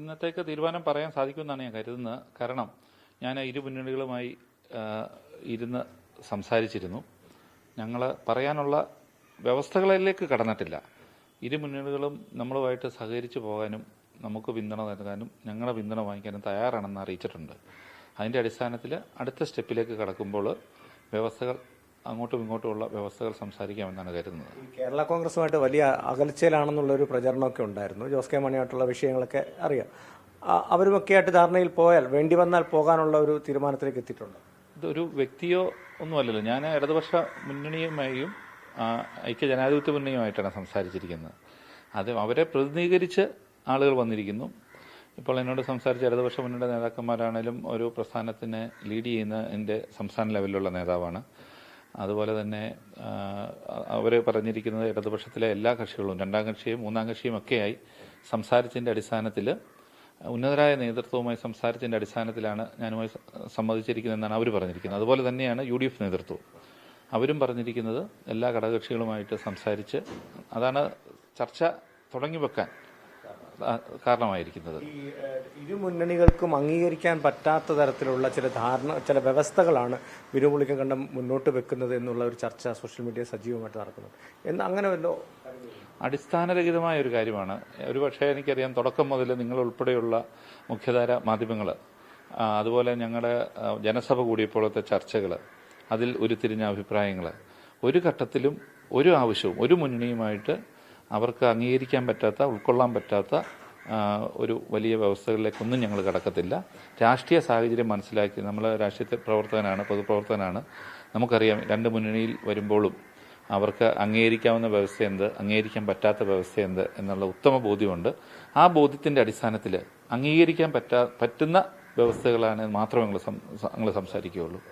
ഇന്നത്തേക്ക് തീരുമാനം പറയാൻ സാധിക്കുമെന്നാണ് ഞാൻ കരുതുന്നത്. കാരണം ഞാൻ ഇരു മുന്നണികളുമായി ഇരുന്ന് സംസാരിച്ചിരുന്നു. ഞങ്ങൾ പറയാനുള്ള വ്യവസ്ഥകളിലേക്ക് കടന്നിട്ടില്ല. ഇരു മുന്നണികളും നമ്മളുമായിട്ട് സഹകരിച്ചു പോകാനും നമുക്ക് പിന്തുണ നൽകാനും ഞങ്ങളുടെ പിന്തുണ വാങ്ങിക്കാനും തയ്യാറാണെന്ന് അറിയിച്ചിട്ടുണ്ട്. അതിൻ്റെ അടിസ്ഥാനത്തിൽ അടുത്ത സ്റ്റെപ്പിലേക്ക് കടക്കുമ്പോൾ വ്യവസ്ഥകൾ അങ്ങോട്ടും ഇങ്ങോട്ടുമുള്ള വ്യവസ്ഥകൾ സംസാരിക്കാമെന്നാണ് കരുതുന്നത്. കേരള കോൺഗ്രസുമായിട്ട് വലിയ അകൽച്ചയിലാണെന്നുള്ളൊരു പ്രചരണമൊക്കെ ഉണ്ടായിരുന്നു. ജോസ് കെ മാണിയായിട്ടുള്ള വിഷയങ്ങളൊക്കെ അറിയാം. അവരുമൊക്കെയായിട്ട് ധാരണയിൽ പോയാൽ വേണ്ടി വന്നാൽ പോകാനുള്ള ഒരു തീരുമാനത്തിലേക്ക് എത്തിയിട്ടുണ്ട്. ഇതൊരു വ്യക്തിയോ ഒന്നുമല്ലല്ലോ. ഞാൻ ഇടതുപക്ഷ മുന്നണിയുമായും ഐക്യ ജനാധിപത്യ മുന്നണിയുമായിട്ടാണ് സംസാരിച്ചിരിക്കുന്നത്. അത് അവരെ പ്രതിനിധീകരിച്ച് ആളുകൾ വന്നിരിക്കുന്നു. ഇപ്പോൾ എന്നോട് സംസാരിച്ച ഇടതുപക്ഷ മുന്നണിയുടെ നേതാക്കന്മാരാണേലും ഒരു പ്രസ്ഥാനത്തിനെ ലീഡ് ചെയ്യുന്ന എൻ്റെ സംസ്ഥാന ലെവലിലുള്ള നേതാവാണ്. അതുപോലെ തന്നെ അവർ പറഞ്ഞിരിക്കുന്നത് ഇടതുപക്ഷത്തിലെ എല്ലാ കക്ഷികളും രണ്ടാം കക്ഷിയും മൂന്നാം കക്ഷിയും ഒക്കെയായി സംസാരിച്ചതിൻ്റെ അടിസ്ഥാനത്തിൽ ഉന്നതരായ നേതൃത്വവുമായി സംസാരിച്ചതിൻ്റെ അടിസ്ഥാനത്തിലാണ് ഞാനുമായി സമ്മതിച്ചിരിക്കുന്നതെന്നാണ് അവർ പറഞ്ഞിരിക്കുന്നത്. അതുപോലെ തന്നെയാണ് UDF നേതൃത്വം. അവരും പറഞ്ഞിരിക്കുന്നത് എല്ലാ ഘടകകക്ഷികളുമായിട്ട് സംസാരിച്ച് അതാണ് ചർച്ച തുടങ്ങി വെക്കാൻ കാരണമായിരിക്കുന്നത്. ഈ ഇരു മുന്നണികൾക്കും അംഗീകരിക്കാൻ പറ്റാത്ത തരത്തിലുള്ള ചില വ്യവസ്ഥകളാണ് വിരുമുളിക്കം കണ്ടം മുന്നോട്ട് വെക്കുന്നത് എന്നുള്ള ഒരു ചർച്ച സോഷ്യൽ മീഡിയ സജീവമായിട്ട് നടക്കുന്നുണ്ട്. അങ്ങനെ വല്ലോ അടിസ്ഥാനരഹിതമായ ഒരു കാര്യമാണ്. ഒരുപക്ഷെ എനിക്കറിയാം തുടക്കം മുതൽ നിങ്ങൾ ഉൾപ്പെടെയുള്ള മുഖ്യധാര മാധ്യമങ്ങൾ അതുപോലെ ഞങ്ങളുടെ ജനസഭ കൂടിയപ്പോഴത്തെ ചർച്ചകൾ അതിൽ ഉരുത്തിരിഞ്ഞ അഭിപ്രായങ്ങൾ ഒരു ഘട്ടത്തിലും ഒരു ആവശ്യവും ഒരു മുന്നണിയുമായിട്ട് അവർക്ക് അംഗീകരിക്കാൻ പറ്റാത്ത ഉൾക്കൊള്ളാൻ പറ്റാത്ത ഒരു വലിയ വ്യവസ്ഥകളിലേക്കൊന്നും ഞങ്ങൾ കടക്കത്തില്ല. രാഷ്ട്രീയ സാഹചര്യം മനസ്സിലാക്കി നമ്മൾ രാഷ്ട്രീയ പ്രവർത്തകനാണ്, പൊതുപ്രവർത്തകനാണ്. നമുക്കറിയാം രണ്ട് മുന്നണിയിൽ വരുമ്പോഴും അവർക്ക് അംഗീകരിക്കാവുന്ന വ്യവസ്ഥ എന്ത്, അംഗീകരിക്കാൻ പറ്റാത്ത വ്യവസ്ഥ എന്ത് എന്നുള്ള ഉത്തമ ബോധ്യമുണ്ട്. ആ ബോധ്യത്തിന്റെ അടിസ്ഥാനത്തിൽ അംഗീകരിക്കാൻ പറ്റുന്ന വ്യവസ്ഥകളാണ് മാത്രമേ ഞങ്ങൾ സംസാരിക്കുകയുള്ളൂ.